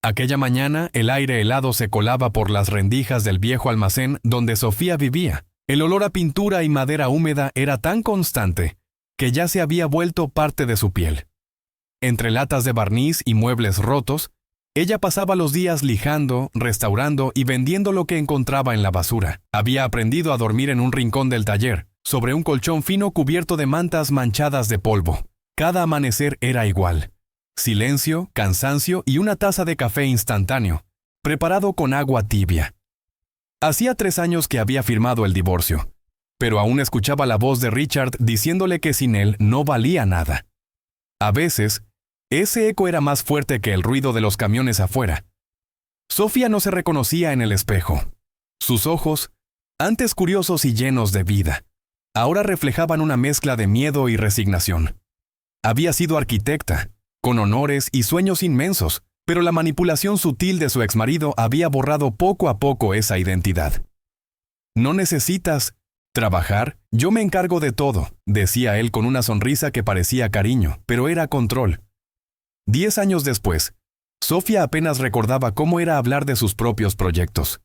Aquella mañana, el aire helado se colaba por las rendijas del viejo almacén donde Sofía vivía. El olor a pintura y madera húmeda era tan constante que ya se había vuelto parte de su piel. Entre latas de barniz y muebles rotos, ella pasaba los días lijando, restaurando y vendiendo lo que encontraba en la basura. Había aprendido a dormir en un rincón del taller, sobre un colchón fino cubierto de mantas manchadas de polvo. Cada amanecer era igual. Silencio, cansancio y una taza de café instantáneo, preparado con agua tibia. Hacía 3 años que había firmado el divorcio, pero aún escuchaba la voz de Richard diciéndole que sin él no valía nada. A veces, ese eco era más fuerte que el ruido de los camiones afuera. Sofía no se reconocía en el espejo. Sus ojos, antes curiosos y llenos de vida, ahora reflejaban una mezcla de miedo y resignación. Había sido arquitecta, con honores y sueños inmensos, pero la manipulación sutil de su exmarido había borrado poco a poco esa identidad. «No necesitas trabajar, yo me encargo de todo», decía él con una sonrisa que parecía cariño, pero era control. 10 años después, Sofía apenas recordaba cómo era hablar de sus propios proyectos.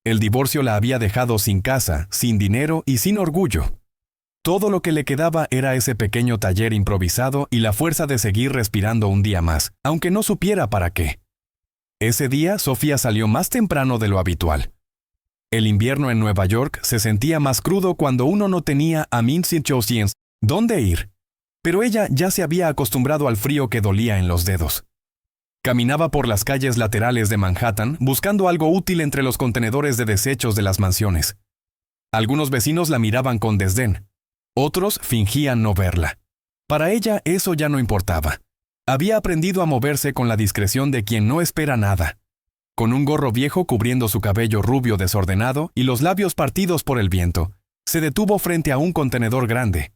El divorcio la había dejado sin casa, sin dinero y sin orgullo. Todo lo que le quedaba era ese pequeño taller improvisado y la fuerza de seguir respirando un día más, aunque no supiera para qué. Ese día, Sofía salió más temprano de lo habitual. El invierno en Nueva York se sentía más crudo cuando uno no tenía a Mincy-Chauciens dónde ir, pero ella ya se había acostumbrado al frío que dolía en los dedos. Caminaba por las calles laterales de Manhattan buscando algo útil entre los contenedores de desechos de las mansiones. Algunos vecinos la miraban con desdén. Otros fingían no verla. Para ella eso ya no importaba. Había aprendido a moverse con la discreción de quien no espera nada. Con un gorro viejo cubriendo su cabello rubio desordenado y los labios partidos por el viento, se detuvo frente a un contenedor grande,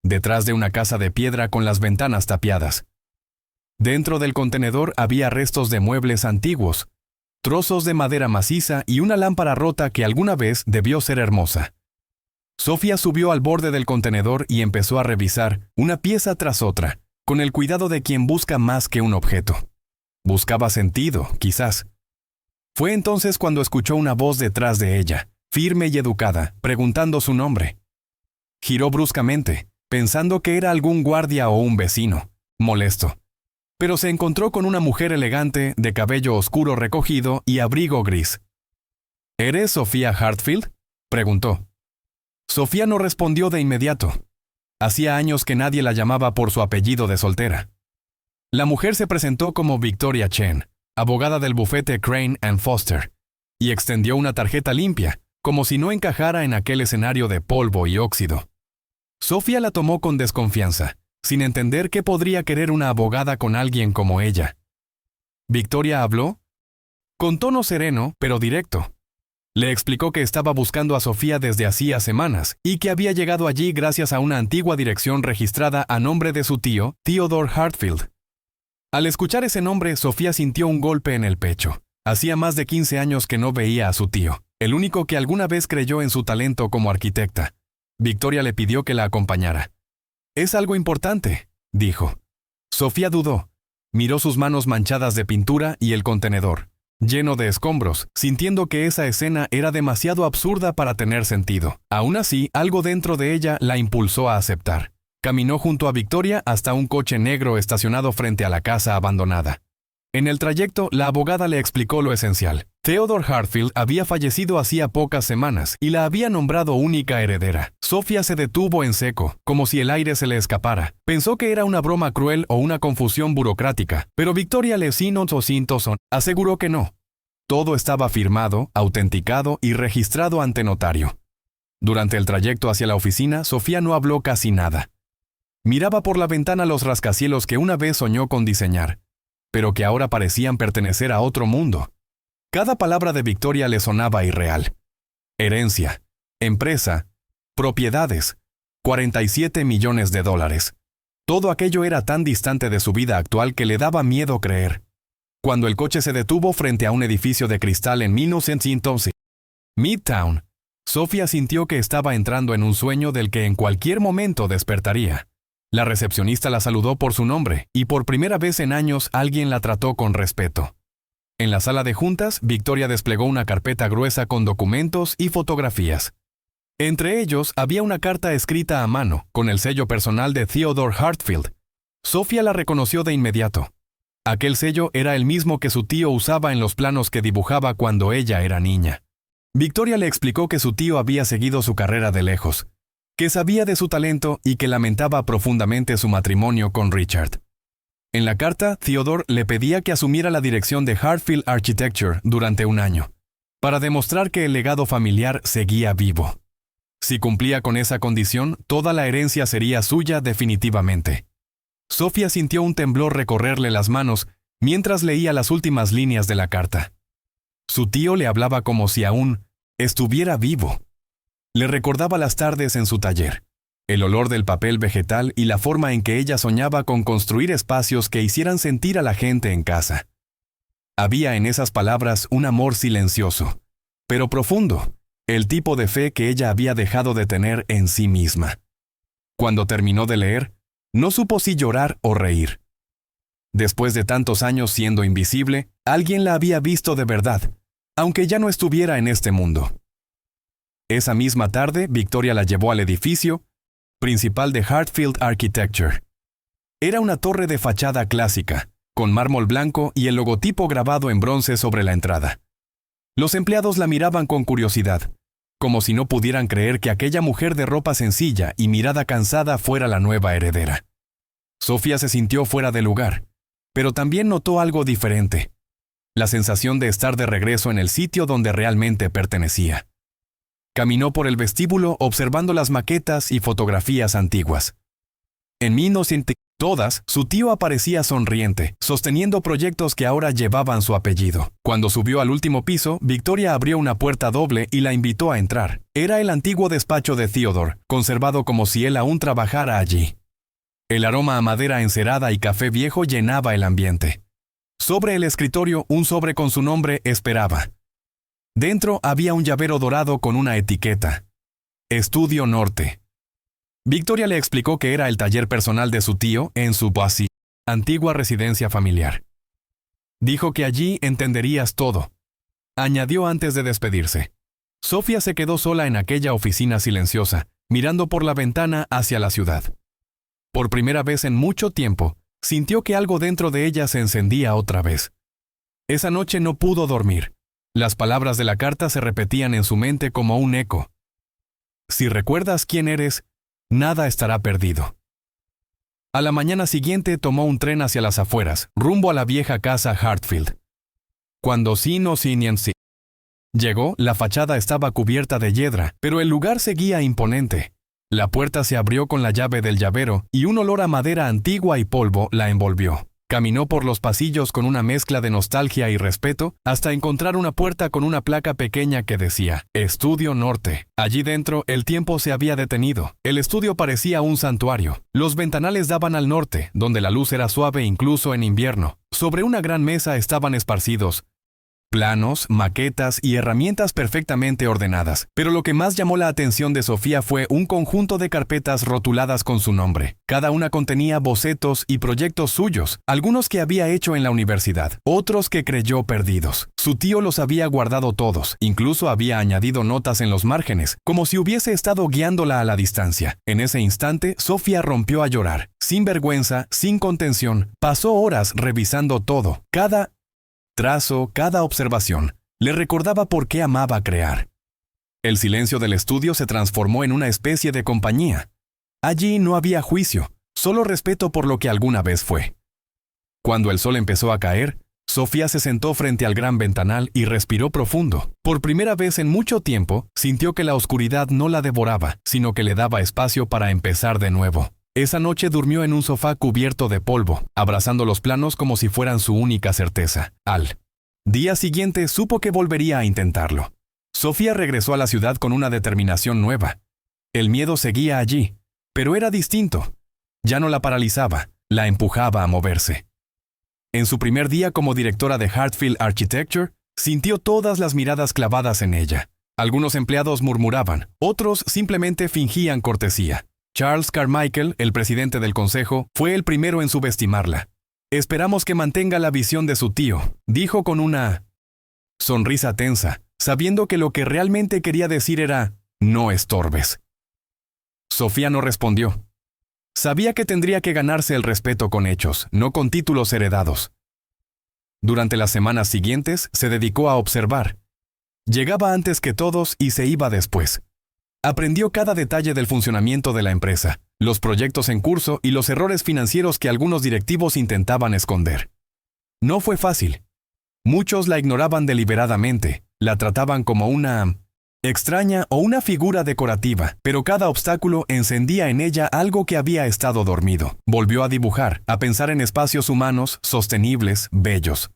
detrás de una casa de piedra con las ventanas tapiadas. Dentro del contenedor había restos de muebles antiguos, trozos de madera maciza y una lámpara rota que alguna vez debió ser hermosa. Sofía subió al borde del contenedor y empezó a revisar, una pieza tras otra, con el cuidado de quien busca más que un objeto. Buscaba sentido, quizás. Fue entonces cuando escuchó una voz detrás de ella, firme y educada, preguntando su nombre. Giró bruscamente, pensando que era algún guardia o un vecino, molesto. Pero se encontró con una mujer elegante, de cabello oscuro recogido y abrigo gris. ¿Eres Sofía Hartfield?, preguntó. Sofía no respondió de inmediato. Hacía años que nadie la llamaba por su apellido de soltera. La mujer se presentó como Victoria Chen, abogada del bufete Crane & Foster, y extendió una tarjeta limpia, como si no encajara en aquel escenario de polvo y óxido. Sofía la tomó con desconfianza, sin entender qué podría querer una abogada con alguien como ella. Victoria habló con tono sereno, pero directo. Le explicó que estaba buscando a Sofía desde hacía semanas y que había llegado allí gracias a una antigua dirección registrada a nombre de su tío, Theodore Hartfield. Al escuchar ese nombre, Sofía sintió un golpe en el pecho. Hacía más de 15 años que no veía a su tío, el único que alguna vez creyó en su talento como arquitecta. Victoria le pidió que la acompañara. «Es algo importante», dijo. Sofía dudó. Miró sus manos manchadas de pintura y el contenedor, lleno de escombros, sintiendo que esa escena era demasiado absurda para tener sentido. Aún así, algo dentro de ella la impulsó a aceptar. Caminó junto a Victoria hasta un coche negro estacionado frente a la casa abandonada. En el trayecto, la abogada le explicó lo esencial. Theodore Hartfield había fallecido hacía pocas semanas y la había nombrado única heredera. Sofía se detuvo en seco, como si el aire se le escapara. Pensó que era una broma cruel o una confusión burocrática, pero Victoria Lesinon-Sosintoson aseguró que no. Todo estaba firmado, autenticado y registrado ante notario. Durante el trayecto hacia la oficina, Sofía no habló casi nada. Miraba por la ventana los rascacielos que una vez soñó con diseñar, pero que ahora parecían pertenecer a otro mundo. Cada palabra de Victoria le sonaba irreal. Herencia, empresa, propiedades, $47 millones. Todo aquello era tan distante de su vida actual que le daba miedo creer. Cuando el coche se detuvo frente a un edificio de cristal en 1911, Midtown, Sofía sintió que estaba entrando en un sueño del que en cualquier momento despertaría. La recepcionista la saludó por su nombre, y por primera vez en años alguien la trató con respeto. En la sala de juntas, Victoria desplegó una carpeta gruesa con documentos y fotografías. Entre ellos había una carta escrita a mano, con el sello personal de Theodore Hartfield. Sofía la reconoció de inmediato. Aquel sello era el mismo que su tío usaba en los planos que dibujaba cuando ella era niña. Victoria le explicó que su tío había seguido su carrera de lejos, que sabía de su talento y que lamentaba profundamente su matrimonio con Richard. En la carta, Theodore le pedía que asumiera la dirección de Hartfield Architecture durante un año, para demostrar que el legado familiar seguía vivo. Si cumplía con esa condición, toda la herencia sería suya definitivamente. Sofía sintió un temblor recorrerle las manos mientras leía las últimas líneas de la carta. Su tío le hablaba como si aún estuviera vivo. Le recordaba las tardes en su taller, el olor del papel vegetal y la forma en que ella soñaba con construir espacios que hicieran sentir a la gente en casa. Había en esas palabras un amor silencioso, pero profundo, el tipo de fe que ella había dejado de tener en sí misma. Cuando terminó de leer, no supo si llorar o reír. Después de tantos años siendo invisible, alguien la había visto de verdad, aunque ya no estuviera en este mundo. Esa misma tarde, Victoria la llevó al edificio principal de Hartfield Architecture. Era una torre de fachada clásica, con mármol blanco y el logotipo grabado en bronce sobre la entrada. Los empleados la miraban con curiosidad, como si no pudieran creer que aquella mujer de ropa sencilla y mirada cansada fuera la nueva heredera. Sofía se sintió fuera de lugar, pero también notó algo diferente: la sensación de estar de regreso en el sitio donde realmente pertenecía. Caminó por el vestíbulo observando las maquetas y fotografías antiguas. En 1900, todas, su tío aparecía sonriente, sosteniendo proyectos que ahora llevaban su apellido. Cuando subió al último piso, Victoria abrió una puerta doble y la invitó a entrar. Era el antiguo despacho de Theodore, conservado como si él aún trabajara allí. El aroma a madera encerada y café viejo llenaba el ambiente. Sobre el escritorio, un sobre con su nombre esperaba. Dentro había un llavero dorado con una etiqueta: Estudio Norte. Victoria le explicó que era el taller personal de su tío en su Boise, antigua residencia familiar. Dijo que allí entenderías todo, añadió antes de despedirse. Sofía se quedó sola en aquella oficina silenciosa, mirando por la ventana hacia la ciudad. Por primera vez en mucho tiempo, sintió que algo dentro de ella se encendía otra vez. Esa noche no pudo dormir. Las palabras de la carta se repetían en su mente como un eco. Si recuerdas quién eres, nada estará perdido. A la mañana siguiente tomó un tren hacia las afueras, rumbo a la vieja casa Hartfield. Cuando llegó, la fachada estaba cubierta de hiedra, pero el lugar seguía imponente. La puerta se abrió con la llave del llavero y un olor a madera antigua y polvo la envolvió. Caminó por los pasillos con una mezcla de nostalgia y respeto hasta encontrar una puerta con una placa pequeña que decía Estudio Norte. Allí dentro el tiempo se había detenido. El estudio parecía un santuario. Los ventanales daban al norte, donde la luz era suave incluso en invierno. Sobre una gran mesa estaban esparcidos planos, maquetas y herramientas perfectamente ordenadas. Pero lo que más llamó la atención de Sofía fue un conjunto de carpetas rotuladas con su nombre. Cada una contenía bocetos y proyectos suyos, algunos que había hecho en la universidad, otros que creyó perdidos. Su tío los había guardado todos, incluso había añadido notas en los márgenes, como si hubiese estado guiándola a la distancia. En ese instante, Sofía rompió a llorar. Sin vergüenza, sin contención, pasó horas revisando todo, cada trazo, cada observación. Le recordaba por qué amaba crear. El silencio del estudio se transformó en una especie de compañía. Allí no había juicio, solo respeto por lo que alguna vez fue. Cuando el sol empezó a caer, Sofía se sentó frente al gran ventanal y respiró profundo. Por primera vez en mucho tiempo, sintió que la oscuridad no la devoraba, sino que le daba espacio para empezar de nuevo. Esa noche durmió en un sofá cubierto de polvo, abrazando los planos como si fueran su única certeza. Al día siguiente supo que volvería a intentarlo. Sofía regresó a la ciudad con una determinación nueva. El miedo seguía allí, pero era distinto. Ya no la paralizaba, la empujaba a moverse. En su primer día como directora de Hartfield Architecture, sintió todas las miradas clavadas en ella. Algunos empleados murmuraban, otros simplemente fingían cortesía. Charles Carmichael, el presidente del consejo, fue el primero en subestimarla. Esperamos que mantenga la visión de su tío, dijo con una sonrisa tensa, sabiendo que lo que realmente quería decir era, no estorbes. Sofía no respondió. Sabía que tendría que ganarse el respeto con hechos, no con títulos heredados. Durante las semanas siguientes se dedicó a observar. Llegaba antes que todos y se iba después. Aprendió cada detalle del funcionamiento de la empresa, los proyectos en curso y los errores financieros que algunos directivos intentaban esconder. No fue fácil. Muchos la ignoraban deliberadamente, la trataban como una extraña o una figura decorativa, pero cada obstáculo encendía en ella algo que había estado dormido. Volvió a dibujar, a pensar en espacios humanos, sostenibles, bellos.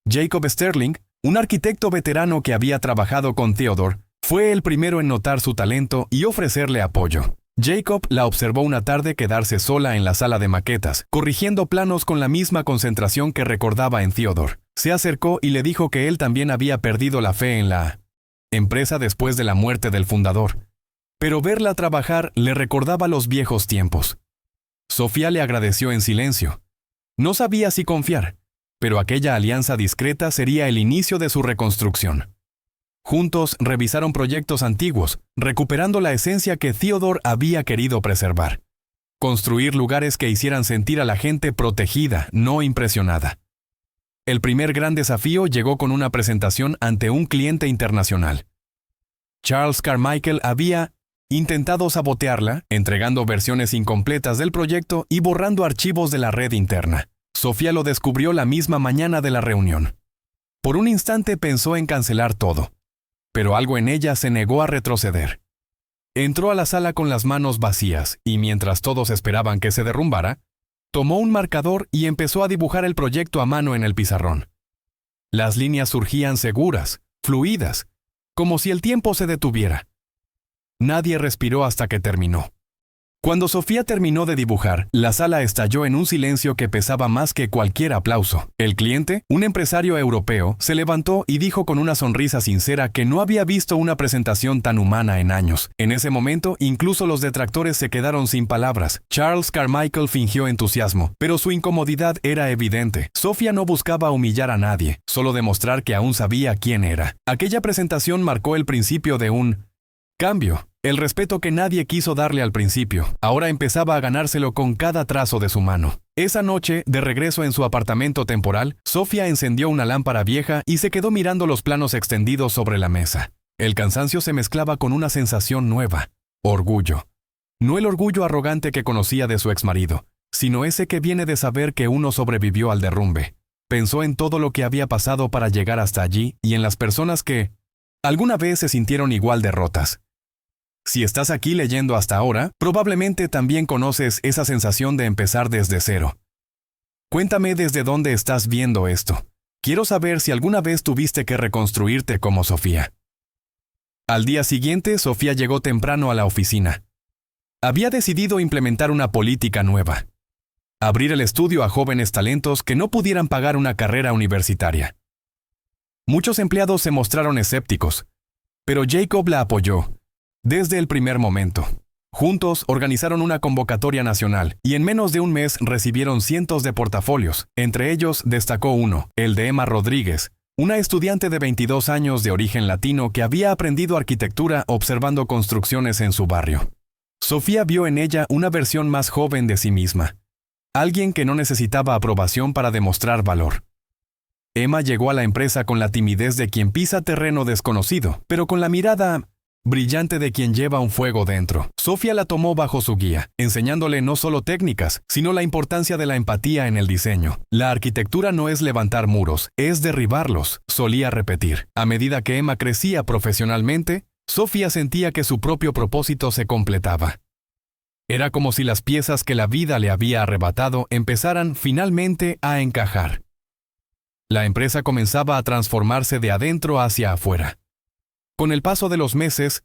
Jacob Sterling, un arquitecto veterano que había trabajado con Theodore, fue el primero en notar su talento y ofrecerle apoyo. Jacob la observó una tarde quedarse sola en la sala de maquetas, corrigiendo planos con la misma concentración que recordaba en Theodore. Se acercó y le dijo que él también había perdido la fe en la empresa después de la muerte del fundador. Pero verla trabajar le recordaba los viejos tiempos. Sofía le agradeció en silencio. No sabía si confiar, pero aquella alianza discreta sería el inicio de su reconstrucción. Juntos revisaron proyectos antiguos, recuperando la esencia que Theodore había querido preservar. Construir lugares que hicieran sentir a la gente protegida, no impresionada. El primer gran desafío llegó con una presentación ante un cliente internacional. Charles Carmichael había intentado sabotearla, entregando versiones incompletas del proyecto y borrando archivos de la red interna. Sofía lo descubrió la misma mañana de la reunión. Por un instante pensó en cancelar todo, pero algo en ella se negó a retroceder. Entró a la sala con las manos vacías y mientras todos esperaban que se derrumbara, tomó un marcador y empezó a dibujar el proyecto a mano en el pizarrón. Las líneas surgían seguras, fluidas, como si el tiempo se detuviera. Nadie respiró hasta que terminó. Cuando Sofía terminó de dibujar, la sala estalló en un silencio que pesaba más que cualquier aplauso. El cliente, un empresario europeo, se levantó y dijo con una sonrisa sincera que no había visto una presentación tan humana en años. En ese momento, incluso los detractores se quedaron sin palabras. Charles Carmichael fingió entusiasmo, pero su incomodidad era evidente. Sofía no buscaba humillar a nadie, solo demostrar que aún sabía quién era. Aquella presentación marcó el principio de un cambio. El respeto que nadie quiso darle al principio, ahora empezaba a ganárselo con cada trazo de su mano. Esa noche, de regreso en su apartamento temporal, Sofía encendió una lámpara vieja y se quedó mirando los planos extendidos sobre la mesa. El cansancio se mezclaba con una sensación nueva, orgullo. No el orgullo arrogante que conocía de su exmarido, sino ese que viene de saber que uno sobrevivió al derrumbe. Pensó en todo lo que había pasado para llegar hasta allí y en las personas que alguna vez se sintieron igual derrotas. Si estás aquí leyendo hasta ahora, probablemente también conoces esa sensación de empezar desde cero. Cuéntame desde dónde estás viendo esto. Quiero saber si alguna vez tuviste que reconstruirte como Sofía. Al día siguiente, Sofía llegó temprano a la oficina. Había decidido implementar una política nueva. Abrir el estudio a jóvenes talentos que no pudieran pagar una carrera universitaria. Muchos empleados se mostraron escépticos, pero Jacob la apoyó. Desde el primer momento. Juntos organizaron una convocatoria nacional y en menos de un mes recibieron cientos de portafolios. Entre ellos destacó uno, el de Emma Rodríguez, una estudiante de 22 años de origen latino que había aprendido arquitectura observando construcciones en su barrio. Sofía vio en ella una versión más joven de sí misma. Alguien que no necesitaba aprobación para demostrar valor. Emma llegó a la empresa con la timidez de quien pisa terreno desconocido, pero con la mirada brillante de quien lleva un fuego dentro. Sofía la tomó bajo su guía, enseñándole no solo técnicas, sino la importancia de la empatía en el diseño. La arquitectura no es levantar muros, es derribarlos, solía repetir. A medida que Emma crecía profesionalmente, Sofía sentía que su propio propósito se completaba. Era como si las piezas que la vida le había arrebatado empezaran finalmente a encajar. La empresa comenzaba a transformarse de adentro hacia afuera. Con el paso de los meses,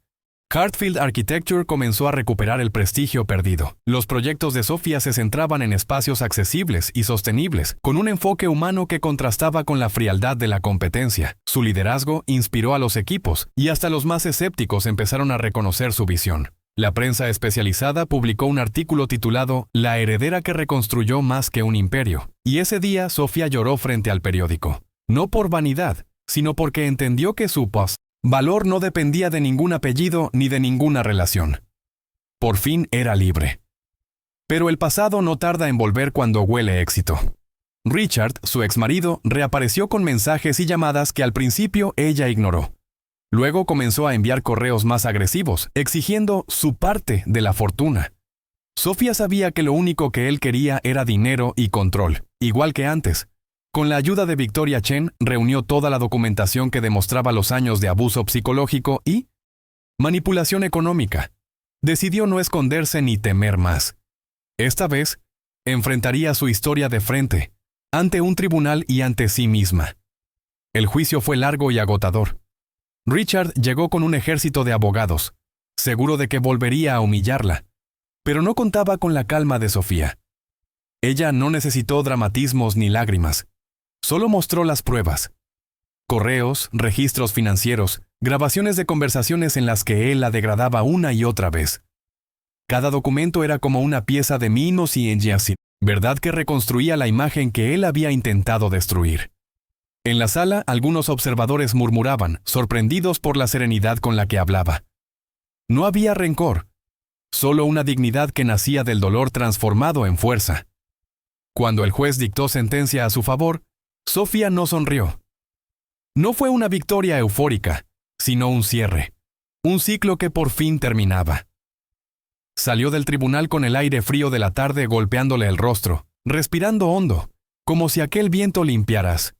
Hartfield Architecture comenzó a recuperar el prestigio perdido. Los proyectos de Sofía se centraban en espacios accesibles y sostenibles, con un enfoque humano que contrastaba con la frialdad de la competencia. Su liderazgo inspiró a los equipos, y hasta los más escépticos empezaron a reconocer su visión. La prensa especializada publicó un artículo titulado La heredera que reconstruyó más que un imperio, y ese día Sofía lloró frente al periódico. No por vanidad, sino porque entendió que su valor no dependía de ningún apellido ni de ninguna relación. Por fin era libre. Pero el pasado no tarda en volver cuando huele éxito. Richard, su exmarido, reapareció con mensajes y llamadas que al principio ella ignoró. Luego comenzó a enviar correos más agresivos, exigiendo su parte de la fortuna. Sofía sabía que lo único que él quería era dinero y control, igual que antes. Con la ayuda de Victoria Chen, reunió toda la documentación que demostraba los años de abuso psicológico y manipulación económica. Decidió no esconderse ni temer más. Esta vez, enfrentaría su historia de frente, ante un tribunal y ante sí misma. El juicio fue largo y agotador. Richard llegó con un ejército de abogados, seguro de que volvería a humillarla, pero no contaba con la calma de Sofía. Ella no necesitó dramatismos ni lágrimas, solo mostró las pruebas. Correos, registros financieros, grabaciones de conversaciones en las que él la degradaba una y otra vez. Cada documento era como una pieza de Minos y Engiasin, verdad que reconstruía la imagen que él había intentado destruir. En la sala, algunos observadores murmuraban, sorprendidos por la serenidad con la que hablaba. No había rencor, solo una dignidad que nacía del dolor transformado en fuerza. Cuando el juez dictó sentencia a su favor, Sofía no sonrió. No fue una victoria eufórica, sino un cierre, un ciclo que por fin terminaba. Salió del tribunal con el aire frío de la tarde golpeándole el rostro, respirando hondo, como si aquel viento limpiaras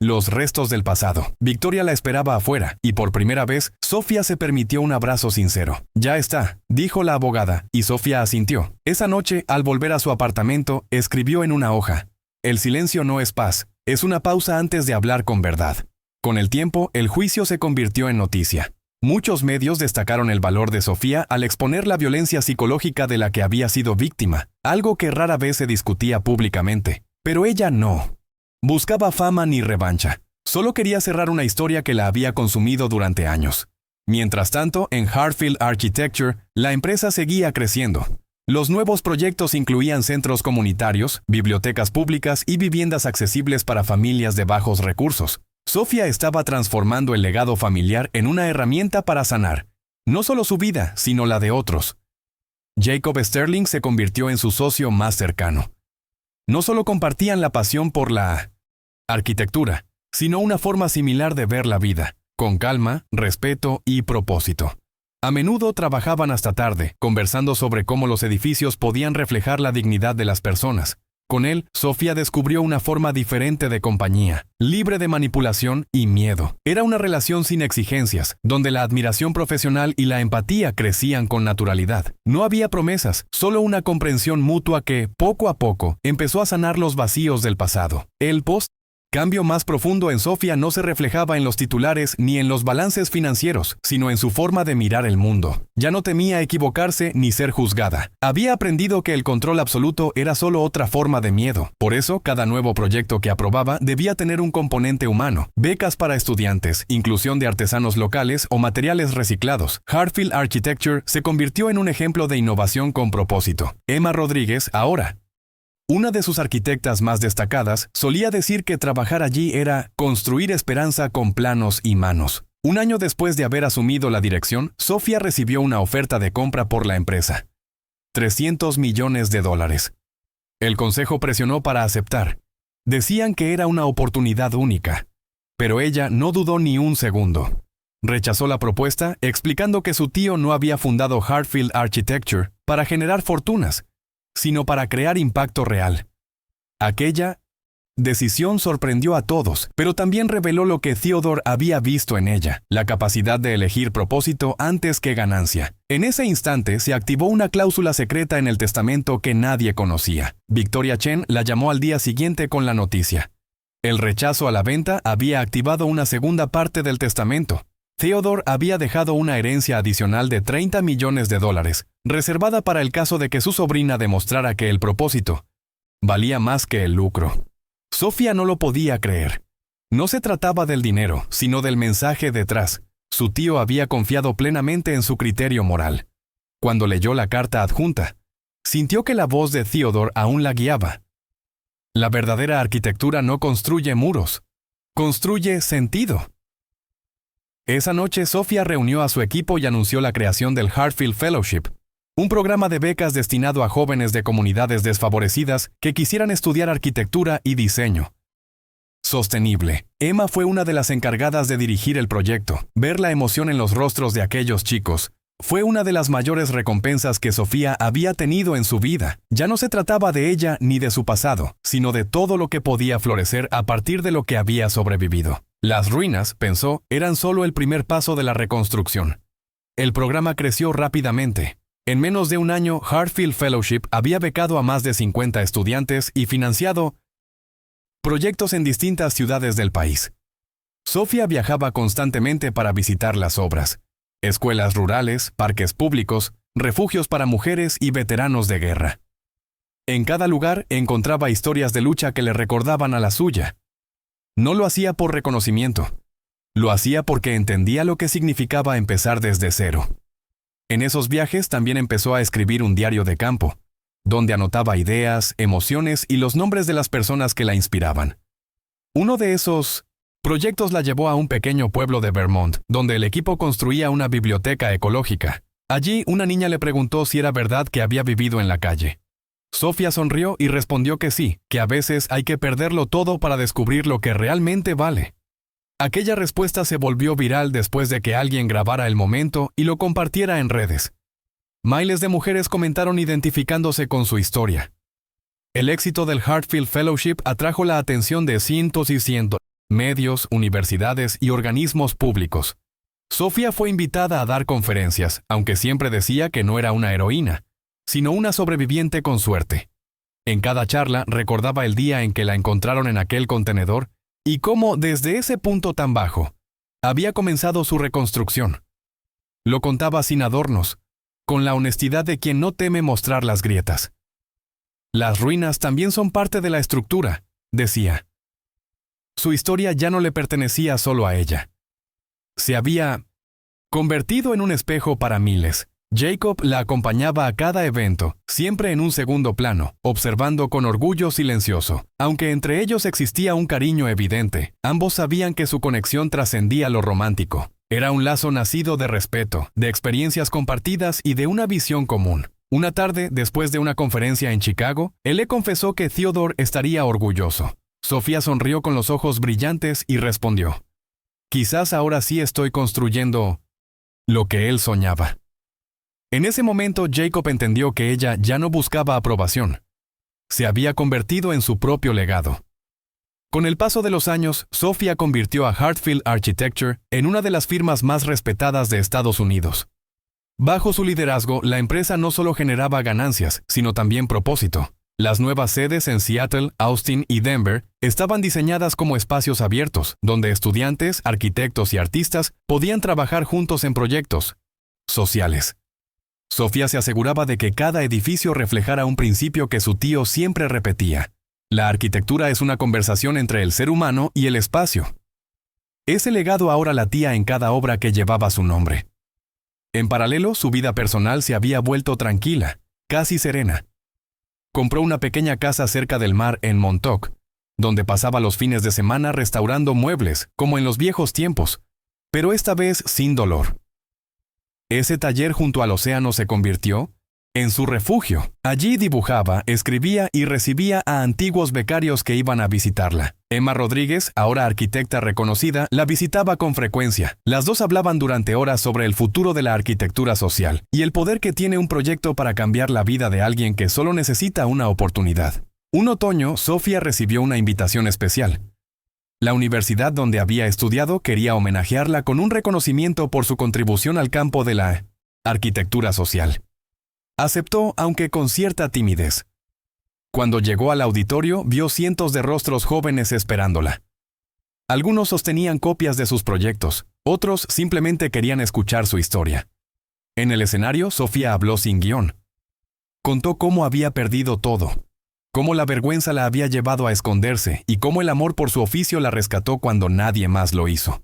los restos del pasado. Victoria la esperaba afuera, y por primera vez, Sofía se permitió un abrazo sincero. «Ya está», dijo la abogada, y Sofía asintió. Esa noche, al volver a su apartamento, escribió en una hoja: «El silencio no es paz, es una pausa antes de hablar con verdad». Con el tiempo, el juicio se convirtió en noticia. Muchos medios destacaron el valor de Sofía al exponer la violencia psicológica de la que había sido víctima, algo que rara vez se discutía públicamente. Pero ella no buscaba fama ni revancha. Solo quería cerrar una historia que la había consumido durante años. Mientras tanto, en Hartfield Architecture, la empresa seguía creciendo. Los nuevos proyectos incluían centros comunitarios, bibliotecas públicas y viviendas accesibles para familias de bajos recursos. Sofía estaba transformando el legado familiar en una herramienta para sanar, no solo su vida, sino la de otros. Jacob Sterling se convirtió en su socio más cercano. No solo compartían la pasión por la arquitectura, sino una forma similar de ver la vida, con calma, respeto y propósito. A menudo trabajaban hasta tarde, conversando sobre cómo los edificios podían reflejar la dignidad de las personas. Con él, Sofía descubrió una forma diferente de compañía, libre de manipulación y miedo. Era una relación sin exigencias, donde la admiración profesional y la empatía crecían con naturalidad. No había promesas, solo una comprensión mutua que, poco a poco, empezó a sanar los vacíos del pasado. El cambio más profundo en Sofía no se reflejaba en los titulares ni en los balances financieros, sino en su forma de mirar el mundo. Ya no temía equivocarse ni ser juzgada. Había aprendido que el control absoluto era solo otra forma de miedo. Por eso, cada nuevo proyecto que aprobaba debía tener un componente humano. Becas para estudiantes, inclusión de artesanos locales o materiales reciclados. Hartfield Architecture se convirtió en un ejemplo de innovación con propósito. Emma Rodríguez, ahora una de sus arquitectas más destacadas, solía decir que trabajar allí era construir esperanza con planos y manos. Un año después de haber asumido la dirección, Sofía recibió una oferta de compra por la empresa. $300 millones. El consejo presionó para aceptar. Decían que era una oportunidad única. Pero ella no dudó ni un segundo. Rechazó la propuesta, explicando que su tío no había fundado Hartfield Architecture para generar fortunas, sino para crear impacto real. Aquella decisión sorprendió a todos, pero también reveló lo que Theodore había visto en ella, la capacidad de elegir propósito antes que ganancia. En ese instante se activó una cláusula secreta en el testamento que nadie conocía. Victoria Chen la llamó al día siguiente con la noticia. El rechazo a la venta había activado una segunda parte del testamento. Theodore había dejado una herencia adicional de $30 millones, reservada para el caso de que su sobrina demostrara que el propósito valía más que el lucro. Sofía no lo podía creer. No se trataba del dinero, sino del mensaje detrás. Su tío había confiado plenamente en su criterio moral. Cuando leyó la carta adjunta, sintió que la voz de Theodore aún la guiaba. La verdadera arquitectura no construye muros, construye sentido. Esa noche, Sofía reunió a su equipo y anunció la creación del Hartfield Fellowship, un programa de becas destinado a jóvenes de comunidades desfavorecidas que quisieran estudiar arquitectura y diseño sostenible. Emma fue una de las encargadas de dirigir el proyecto. Ver la emoción en los rostros de aquellos chicos fue una de las mayores recompensas que Sofía había tenido en su vida. Ya no se trataba de ella ni de su pasado, sino de todo lo que podía florecer a partir de lo que había sobrevivido. Las ruinas, pensó, eran solo el primer paso de la reconstrucción. El programa creció rápidamente. En menos de un año, Hartfield Fellowship había becado a más de 50 estudiantes y financiado proyectos en distintas ciudades del país. Sofía viajaba constantemente para visitar las obras, escuelas rurales, parques públicos, refugios para mujeres y veteranos de guerra. En cada lugar encontraba historias de lucha que le recordaban a la suya. No lo hacía por reconocimiento, lo hacía porque entendía lo que significaba empezar desde cero. En esos viajes también empezó a escribir un diario de campo, donde anotaba ideas, emociones y los nombres de las personas que la inspiraban. Uno de esos proyectos la llevó a un pequeño pueblo de Vermont, donde el equipo construía una biblioteca ecológica. Allí, una niña le preguntó si era verdad que había vivido en la calle. Sofía sonrió y respondió que sí, que a veces hay que perderlo todo para descubrir lo que realmente vale. Aquella respuesta se volvió viral después de que alguien grabara el momento y lo compartiera en redes. Miles de mujeres comentaron identificándose con su historia. El éxito del Hartfield Fellowship atrajo la atención de cientos y cientos de medios, universidades y organismos públicos. Sofía fue invitada a dar conferencias, aunque siempre decía que no era una heroína, sino una sobreviviente con suerte. En cada charla recordaba el día en que la encontraron en aquel contenedor y cómo, desde ese punto tan bajo, había comenzado su reconstrucción. Lo contaba sin adornos, con la honestidad de quien no teme mostrar las grietas. Las ruinas también son parte de la estructura, decía. Su historia ya no le pertenecía solo a ella. Se había convertido en un espejo para miles. Jacob la acompañaba a cada evento, siempre en un segundo plano, observando con orgullo silencioso. Aunque entre ellos existía un cariño evidente, ambos sabían que su conexión trascendía lo romántico. Era un lazo nacido de respeto, de experiencias compartidas y de una visión común. Una tarde, después de una conferencia en Chicago, él le confesó que Theodore estaría orgulloso. Sofía sonrió con los ojos brillantes y respondió: «Quizás ahora sí estoy construyendo lo que él soñaba». En ese momento, Jacob entendió que ella ya no buscaba aprobación. Se había convertido en su propio legado. Con el paso de los años, Sofía convirtió a Hartfield Architecture en una de las firmas más respetadas de Estados Unidos. Bajo su liderazgo, la empresa no solo generaba ganancias, sino también propósito. Las nuevas sedes en Seattle, Austin y Denver estaban diseñadas como espacios abiertos, donde estudiantes, arquitectos y artistas podían trabajar juntos en proyectos sociales. Sofía se aseguraba de que cada edificio reflejara un principio que su tío siempre repetía: la arquitectura es una conversación entre el ser humano y el espacio. Ese legado ahora latía en cada obra que llevaba su nombre. En paralelo, su vida personal se había vuelto tranquila, casi serena. Compró una pequeña casa cerca del mar en Montauk, donde pasaba los fines de semana restaurando muebles, como en los viejos tiempos, pero esta vez sin dolor. Ese taller junto al océano se convirtió en su refugio. Allí dibujaba, escribía y recibía a antiguos becarios que iban a visitarla. Emma Rodríguez, ahora arquitecta reconocida, la visitaba con frecuencia. Las dos hablaban durante horas sobre el futuro de la arquitectura social y el poder que tiene un proyecto para cambiar la vida de alguien que solo necesita una oportunidad. Un otoño, Sofía recibió una invitación especial. La universidad donde había estudiado quería homenajearla con un reconocimiento por su contribución al campo de la arquitectura social. Aceptó, aunque con cierta timidez. Cuando llegó al auditorio, vio cientos de rostros jóvenes esperándola. Algunos sostenían copias de sus proyectos, otros simplemente querían escuchar su historia. En el escenario, Sofía habló sin guión. Contó cómo había perdido todo, cómo la vergüenza la había llevado a esconderse y cómo el amor por su oficio la rescató cuando nadie más lo hizo.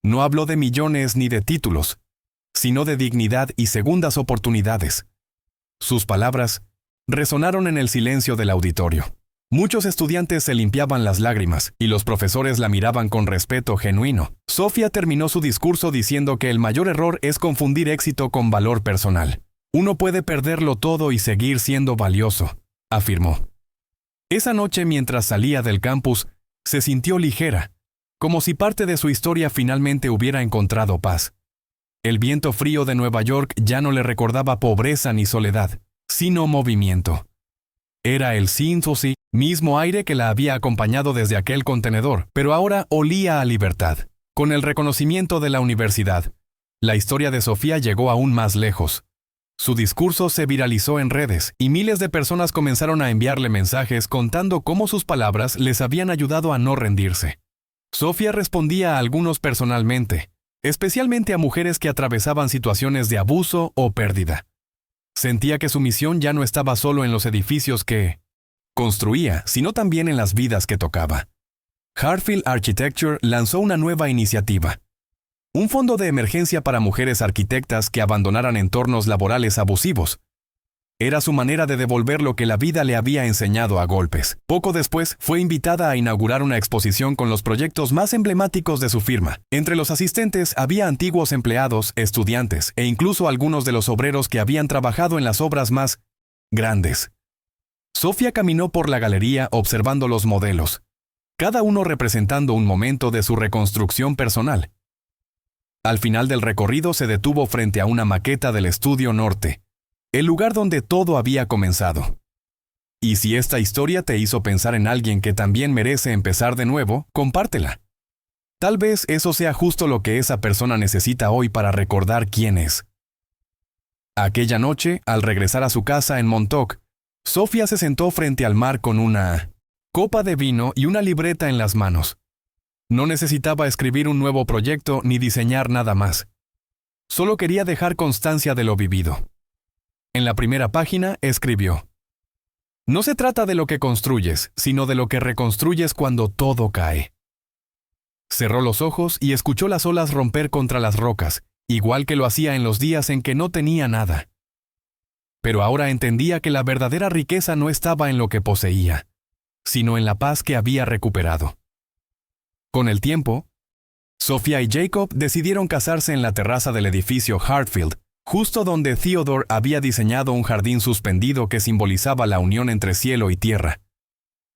No habló de millones ni de títulos. sino de dignidad y segundas oportunidades. Sus palabras resonaron en el silencio del auditorio. Muchos estudiantes se limpiaban las lágrimas y los profesores la miraban con respeto genuino. Sofía terminó su discurso diciendo que el mayor error es confundir éxito con valor personal. Uno puede perderlo todo y seguir siendo valioso, afirmó. Esa noche, mientras salía del campus, se sintió ligera, como si parte de su historia finalmente hubiera encontrado paz. El viento frío de Nueva York ya no le recordaba pobreza ni soledad, sino movimiento. Era el Synthosy, mismo aire que la había acompañado desde aquel contenedor, pero ahora olía a libertad. Con el reconocimiento de la universidad, la historia de Sofía llegó aún más lejos. Su discurso se viralizó en redes y miles de personas comenzaron a enviarle mensajes contando cómo sus palabras les habían ayudado a no rendirse. Sofía respondía a algunos personalmente, especialmente a mujeres que atravesaban situaciones de abuso o pérdida. Sentía que su misión ya no estaba solo en los edificios que construía, sino también en las vidas que tocaba. Hartfield Architecture lanzó una nueva iniciativa. Un fondo de emergencia para mujeres arquitectas que abandonaran entornos laborales abusivos. Era su manera de devolver lo que la vida le había enseñado a golpes. Poco después, fue invitada a inaugurar una exposición con los proyectos más emblemáticos de su firma. Entre los asistentes había antiguos empleados, estudiantes e incluso algunos de los obreros que habían trabajado en las obras más grandes. Sofía caminó por la galería observando los modelos, cada uno representando un momento de su reconstrucción personal. Al final del recorrido se detuvo frente a una maqueta del Estudio Norte, el lugar donde todo había comenzado. Y si esta historia te hizo pensar en alguien que también merece empezar de nuevo, compártela. Tal vez eso sea justo lo que esa persona necesita hoy para recordar quién es. Aquella noche, al regresar a su casa en Montauk, Sofía se sentó frente al mar con una copa de vino y una libreta en las manos. No necesitaba escribir un nuevo proyecto ni diseñar nada más. Solo quería dejar constancia de lo vivido. En la primera página escribió: "No se trata de lo que construyes, sino de lo que reconstruyes cuando todo cae". Cerró los ojos y escuchó las olas romper contra las rocas, igual que lo hacía en los días en que no tenía nada. Pero ahora entendía que la verdadera riqueza no estaba en lo que poseía, sino en la paz que había recuperado. Con el tiempo, Sofía y Jacob decidieron casarse en la terraza del edificio Hartfield, justo donde Theodore había diseñado un jardín suspendido que simbolizaba la unión entre cielo y tierra.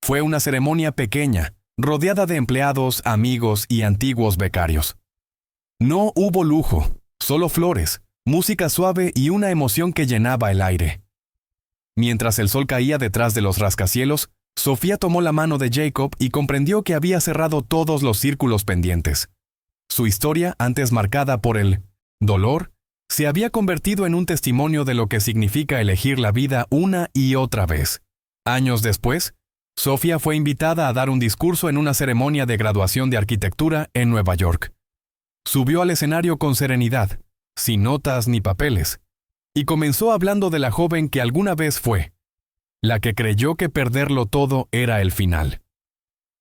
Fue una ceremonia pequeña, rodeada de empleados, amigos y antiguos becarios. No hubo lujo, solo flores, música suave y una emoción que llenaba el aire. Mientras el sol caía detrás de los rascacielos, Sofía tomó la mano de Jacob y comprendió que había cerrado todos los círculos pendientes. Su historia, antes marcada por el dolor, se había convertido en un testimonio de lo que significa elegir la vida una y otra vez. Años después, Sofía fue invitada a dar un discurso en una ceremonia de graduación de arquitectura en Nueva York. Subió al escenario con serenidad, sin notas ni papeles, y comenzó hablando de la joven que alguna vez fue, la que creyó que perderlo todo era el final.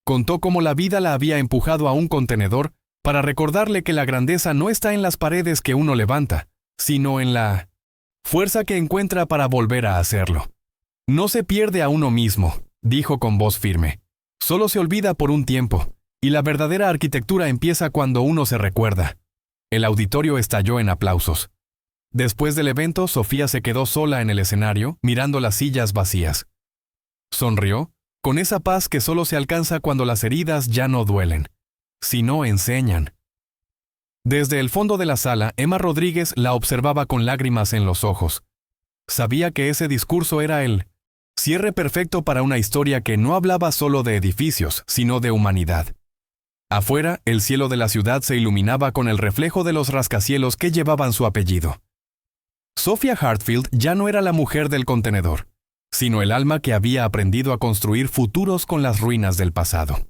Contó cómo la vida la había empujado a un contenedor para recordarle que la grandeza no está en las paredes que uno levanta, sino en la fuerza que encuentra para volver a hacerlo. No se pierde a uno mismo, dijo con voz firme. Solo se olvida por un tiempo, y la verdadera arquitectura empieza cuando uno se recuerda. El auditorio estalló en aplausos. Después del evento, Sofía se quedó sola en el escenario, mirando las sillas vacías. Sonrió, con esa paz que solo se alcanza cuando las heridas ya no duelen, sino enseñan. Desde el fondo de la sala, Emma Rodríguez la observaba con lágrimas en los ojos. Sabía que ese discurso era el cierre perfecto para una historia que no hablaba solo de edificios, sino de humanidad. Afuera, el cielo de la ciudad se iluminaba con el reflejo de los rascacielos que llevaban su apellido. Sofía Hartfield ya no era la mujer del contenedor, sino el alma que había aprendido a construir futuros con las ruinas del pasado.